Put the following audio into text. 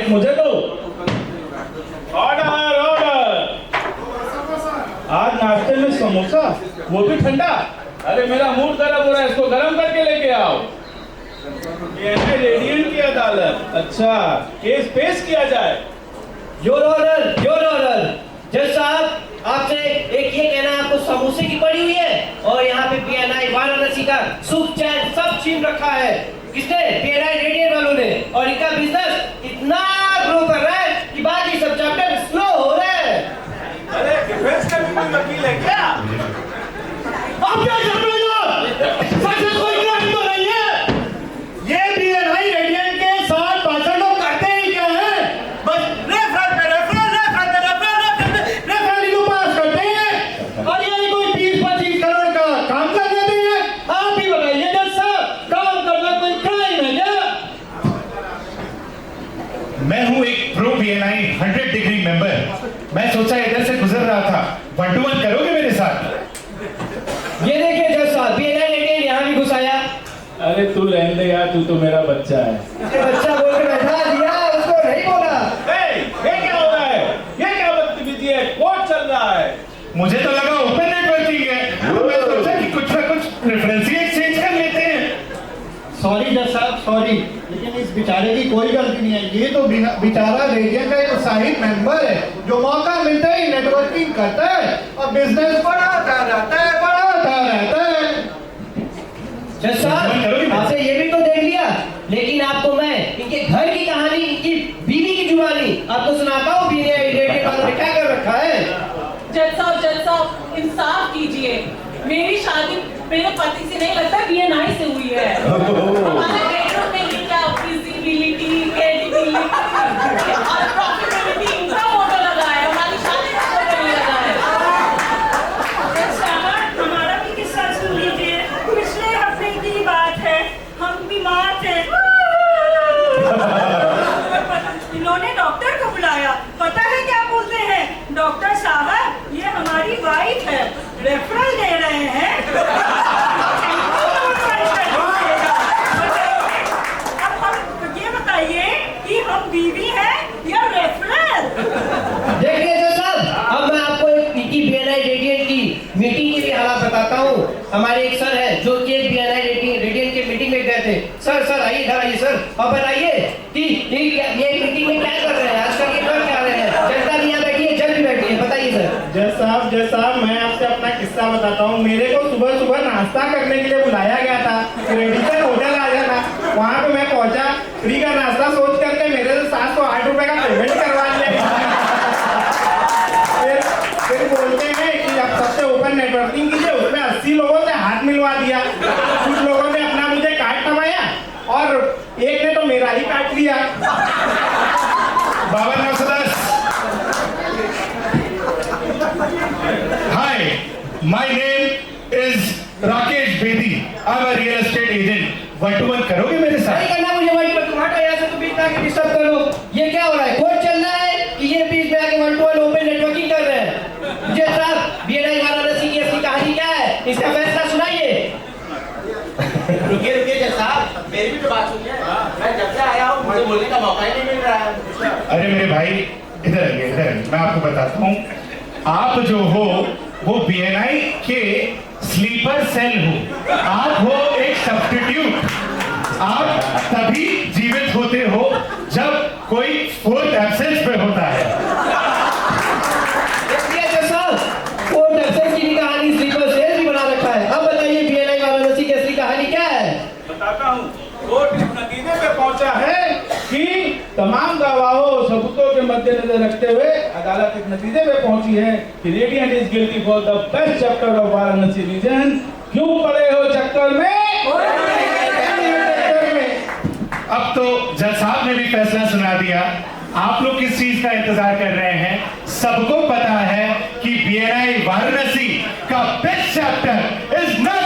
Mic मुझे दो। Order order. आज नाश्ते में समोसा, वो भी ठंडा। अरे मेरा मूड गर्म हो रहा है, इसको गर्म करके लेके आओ। ये है रेडियंट की अदालत। अच्छा, केस पेश किया जाए। Your order, your order. जज साहब, आपसे एक ये कहना, आपको समोसे की पड़ी हुई है और यहाँ पे पीएनआई वाराणसी का सुख चैन सब छीन रखा है। किसने? पीएनआई रेडियंट वालों ने। और इनका बिजनेस इतना ग्रो कर रहा है कि बाकी सब चैप्टर स्लो हो रहे हैं। अरे डिफेंस का भी कोई वकील है क्या? आप क्या कर रहे हो? सच कोई क्राइम तो नहीं है। ये पीएनआई रेडियंट के साथ भाषण लोग करते ही क्या है? बस रेफरल पास करते हैं और ये कोई 20-25 करोड़ का काम कर देते हैं। आप ही बताइए जज साहब, काम करना कोई क्राइम है क्या? मैं हूं एक प्रो पीएनआई 100 डिग्री मेंबर। मैं सोचा इधर से गुजर रहा था, 1 to 1 करोगे मेरे साथ? ये देखिए जज साहब, पीएनआई रेडियंट यहाँ भी घुस आया। अरे तू रहने दे यार, तू तो मेरा बच्चा है। बच्चा बोल के बैठा दिया, उसको नहीं बोला। ये क्या हो रहा है? ये क्या बदतमीजी है? कोर्ट चल रहा है। मुझे तो लगा ओपन नेटवर्किंग है, तो मैं सोचा कि कुछ ना कुछ रेफरेंस ही एक्सचेंज कर लेते हैं। सॉरी जज साहब, सॉरी, लेकिन इस बेचारे की कोई गलती नहीं है। ये तो बेचारा रेडियंट का एक उत्साहित मेंबर है जो मौका मिलते ही नेटवर्किंग करता है और बिजनेस बढ़ाता रहता है, बढ़ाता रहता है। जज साहब, आपने ये भी तो देख लिया, लेकिन आपको मैं इनके घर की कहानी, इनकी बीवी की जुबानी आपको सुनाता हूँ। पीएनआई रेडियंट वालों ने क्या कर रखा है। जज साहब, इंसाफ कीजिए। मेरी शादी मेरे पति से नहीं लगता पीएनआई से हुई है। हमारे बेडरूम में ये क्या विजिबिलिटी, क्रेडिबिलिटी और प्रॉफिटेबिलिटी, इनका फोटो लगा है, हमारी शादी का फोटो नहीं लगा है। हमारा भी किस्सा सुन लीजिए। पिछले हफ्ते की बात है, हम बीमार थे। इन्होंने डॉक्टर को बुलाया। पता है क्या बोलते हैं? डॉक्टर साहब, ये हमारी वाइफ है, रेफरल दे रहे हैं। अब हम ये बताइए कि हम बीवी हैं या रेफरल? देखिए जज साहब, अब मैं आपको इनकी पीएनआई रेडियंट की मीटिंग की भी हालत बताता हूँ। हमारे एक सर है जो कि पीएनआई रेडियंट की मीटिंग में गए थे। सर आइए, इधर आइए सर, और बताइए कि ये मीटिंग में क्या कर रहे हैं, आजकल ये कर क्या रहे हैं। जनता भी यहाँ बैठी है, जज भी बैठी है, बताइए सर। जज साहब, मैं आपसे अपना किस्सा बताता हूँ। मेरे को सुबह सुबह नाश्ता करने के लिए बुलाया गया था। रेडिसन होटल आ जाना, वहाँ पे मैं पहुँचा, फ्री का नाश्ता सोच करके मेरे से 708 रुपए का पेमेंट करवा लिया। फिर बोलते हैं कि अब सबसे ओपन नेटवर्किंग कीजिए, उसमें 80 लोगों से हाथ मिलवा दिया। कुछ लोगों ने अपना मुझे कार्ड दबाया और एक ने तो मेरा ही काट लिया। 5210। Hi, my name is Rakesh Bedi. I'm a real estate agent. 1 to 1 करोगे मेरे नहीं साथ? करना मुझे, वही पर तुम हटो यहाँ से, तुम बीच में आके डिस्टर्ब करो। ये क्या हो रहा है? कोर्ट चल रहा है कि ये बीच में आके 1 to 1 ओपन नेटवर्किंग कर रहे हैं। जज साहब, पीएनआई वाराणसी की असली कहानी क्या है, इसका फैसला सुनाइए। रुकिए जज साहब, मेरी भी तो बात सुनिए। मैं जब से आया हूँ, मुझे बोलने का मौका ही नहीं मिल रहा है। अरे मेरे भाई, इधर आइए, मैं आपको बताता हूँ। आप जो हो वो पीएनआई के स्लीपर सेल हो, आप हो एक सब्स्टिट्यूट। आप तभी जीवित होते हो जब कोई 4th एब्सेंस पे होता है। कोर्ट एब्सेंस की भी कहानी स्लीपर सेल भी बना रखा है। अब बताइए पीएनआई वाराणसी की असली कहानी क्या है। बताता हूँ। कोर्ट इस नतीजे पे पहुंचा है कि तमाम गवाहों सबूतों के मद्देनजर रखते हुए अदालत इस नतीजे पे पहुंची है कि radiant is guilty for the best chapter of Varanasi region. क्यों पड़े हो चक्कर में? अब तो जज साहब ने भी फैसला सुना दिया। आप लोग किस चीज का इंतजार कर रहे हैं? सबको पता है कि पीएनआई वाराणसी का बेस्ट चैप्टर इज नॉट